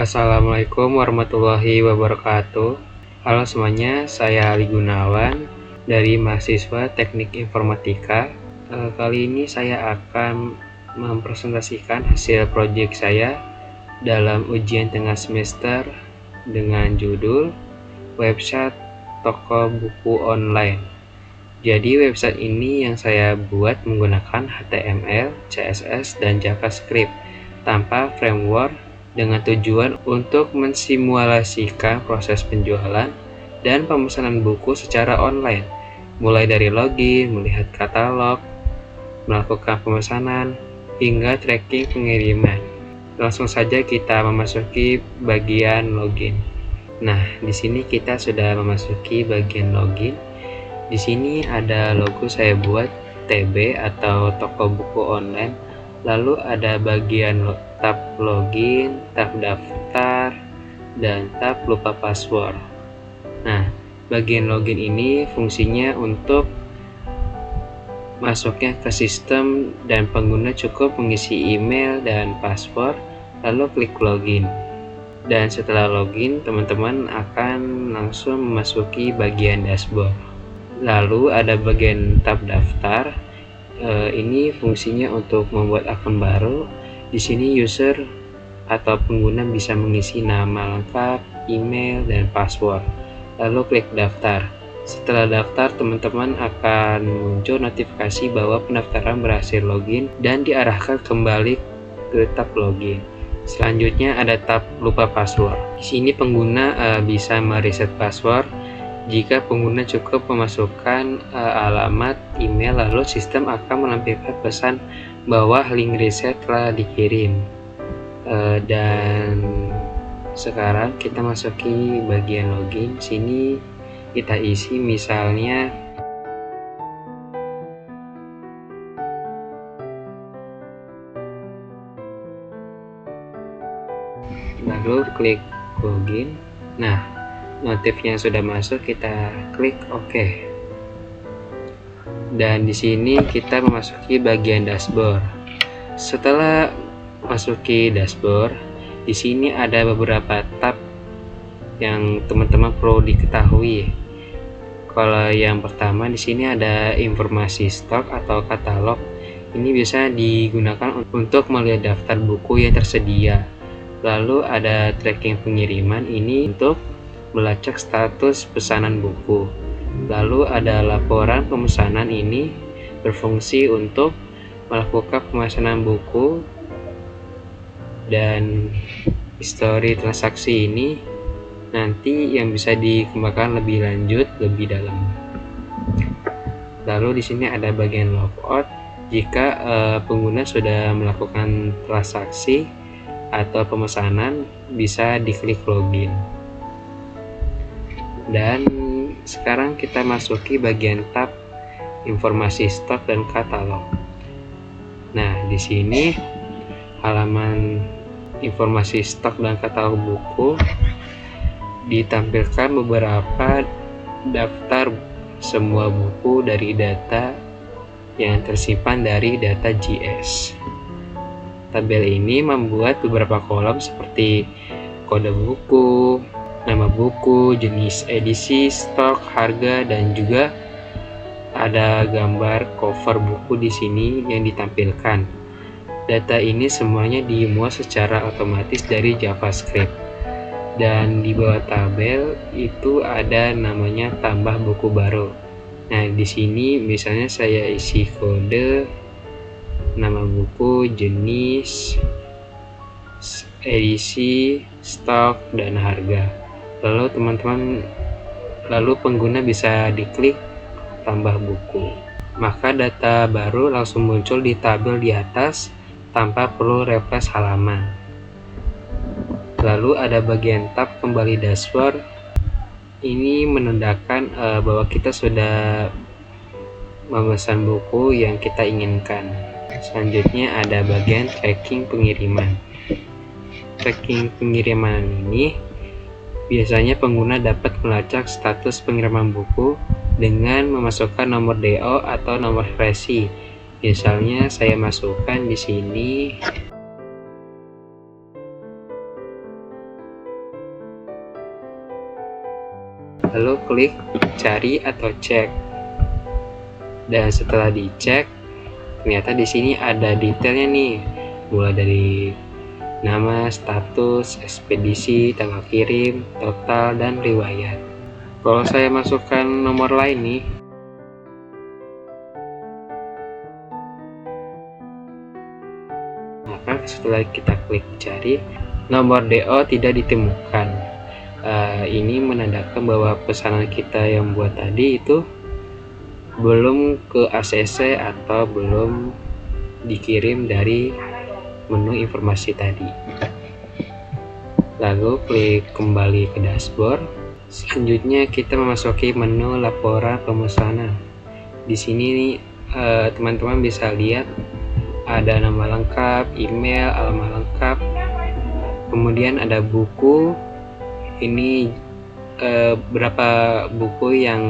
Assalamualaikum warahmatullahi wabarakatuh. Halo semuanya, saya Ali Gunawan dari mahasiswa Teknik Informatika. Kali ini saya akan mempresentasikan hasil proyek saya dalam ujian tengah semester dengan judul website toko buku online. Jadi website ini yang saya buat menggunakan HTML, CSS, dan JavaScript tanpa framework dengan tujuan untuk mensimulasikan proses penjualan dan pemesanan buku secara online, mulai dari login, melihat katalog, melakukan pemesanan, hingga tracking pengiriman. Langsung saja kita memasuki bagian login. Nah, di sini kita sudah memasuki bagian login. Di sini ada logo saya buat TB atau toko buku online. Lalu ada bagian tab login, tab daftar, dan tab lupa password. Nah, bagian login ini fungsinya untuk masuknya ke sistem dan pengguna cukup mengisi email dan password, lalu klik login. Dan setelah login, teman-teman akan langsung memasuki bagian dashboard. Lalu ada bagian tab daftar. Ini fungsinya untuk membuat akun baru. Di sini user atau pengguna bisa mengisi nama lengkap, email, dan password. Lalu klik daftar. Setelah daftar, teman-teman akan muncul notifikasi bahwa pendaftaran berhasil login dan diarahkan kembali ke tab login. Selanjutnya ada tab lupa password. Di sini pengguna bisa mereset password. Jika pengguna cukup memasukkan alamat email, lalu sistem akan menampilkan pesan bahwa link reset telah dikirim. Dan sekarang kita masuki bagian login. Sini kita isi misalnya lalu klik login. Nah, notifnya sudah masuk, kita klik OK. Dan di sini kita memasuki bagian dashboard. Setelah masuki dashboard, di sini ada beberapa tab yang teman-teman perlu diketahui. Kalau yang pertama di sini ada informasi stok atau katalog. Ini bisa digunakan untuk melihat daftar buku yang tersedia. Lalu ada tracking pengiriman, ini untuk melacak status pesanan buku. Lalu ada laporan pemesanan, ini berfungsi untuk melakukan pemesanan buku. Dan histori transaksi ini nanti yang bisa dikembangkan lebih lanjut, lebih dalam. Lalu di sini ada bagian logout. Jika pengguna sudah melakukan transaksi atau pemesanan, bisa diklik login. Dan sekarang kita masuki bagian tab informasi stok dan katalog. Nah, di sini halaman informasi stok dan katalog buku ditampilkan beberapa daftar semua buku dari data yang tersimpan dari data JS. Tabel ini membuat beberapa kolom seperti kode buku, nama buku, jenis edisi, stok, harga, dan juga ada gambar cover buku di sini yang ditampilkan. Data ini semuanya dimuat secara otomatis dari JavaScript. Dan di bawah tabel itu ada namanya tambah buku baru. Nah, di sini misalnya saya isi kode, nama buku, jenis, edisi, stok, dan harga. Lalu pengguna bisa diklik tambah buku. Maka data baru langsung muncul di tabel di atas tanpa perlu refresh halaman. Lalu ada bagian tab kembali dashboard. Ini menandakan bahwa kita sudah memesan buku yang kita inginkan. Selanjutnya ada bagian tracking pengiriman. Tracking pengiriman ini biasanya pengguna dapat melacak status pengiriman buku dengan memasukkan nomor DO atau nomor resi. Misalnya saya masukkan di sini lalu klik cari atau cek. Dan setelah dicek, ternyata di sini ada detailnya nih, mulai dari nama, status, ekspedisi, tanggal kirim, total, dan riwayat. Kalau saya masukkan nomor lain nih, maka setelah kita klik cari, nomor DO tidak ditemukan. Ini menandakan bahwa pesanan kita yang buat tadi itu belum ke ACC atau belum dikirim dari menu informasi tadi. Lalu klik kembali ke dashboard. Selanjutnya kita memasuki menu laporan pemesanan. Di sini nih teman-teman bisa lihat ada nama lengkap, email, alamat lengkap, kemudian ada buku. Ini berapa buku yang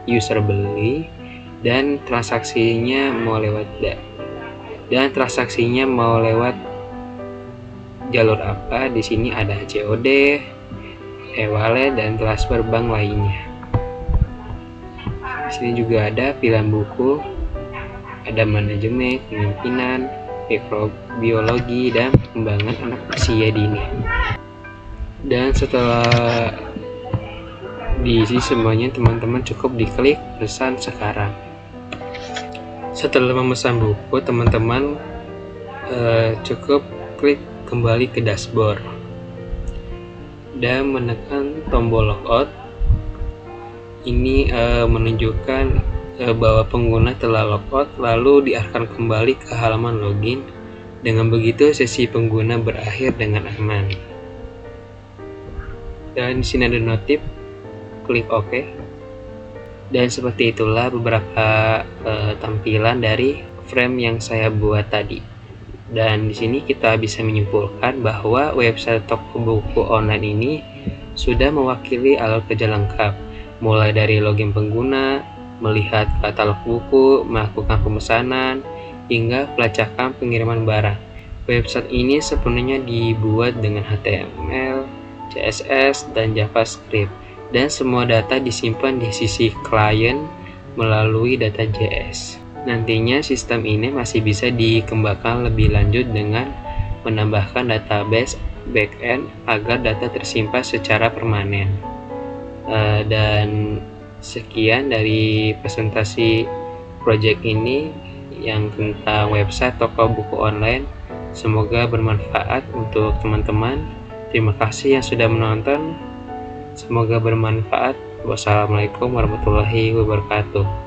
user beli dan transaksinya mau lewat jalur apa. Di sini ada COD, e-wallet, dan transfer bank lainnya. Di sini juga ada pilihan buku, ada manajemen, kepemimpinan, mikrobiologi, dan pengembangan anak usia dini. Dan setelah diisi semuanya, teman-teman cukup diklik pesan sekarang. Setelah memesan buku, teman-teman cukup klik kembali ke dashboard dan menekan tombol logout. Ini menunjukkan bahwa pengguna telah logout, lalu diarahkan kembali ke halaman login. Dengan begitu, sesi pengguna berakhir dengan aman. Dan di sini ada notif, klik OK. Dan seperti itulah beberapa tampilan dari frame yang saya buat tadi. Dan di sini kita bisa menyimpulkan bahwa website toko buku online ini sudah mewakili alur kerja lengkap, mulai dari login pengguna, melihat katalog buku, melakukan pemesanan, hingga pelacakan pengiriman barang. Website ini sepenuhnya dibuat dengan HTML, CSS, dan JavaScript, dan semua data disimpan di sisi klien melalui data.js. Nantinya sistem ini masih bisa dikembangkan lebih lanjut dengan menambahkan database backend agar data tersimpan secara permanen. Dan sekian dari presentasi project ini yang tentang website toko buku online. Semoga bermanfaat untuk teman-teman. Terima kasih yang sudah menonton. Semoga bermanfaat. Wassalamualaikum warahmatullahi wabarakatuh.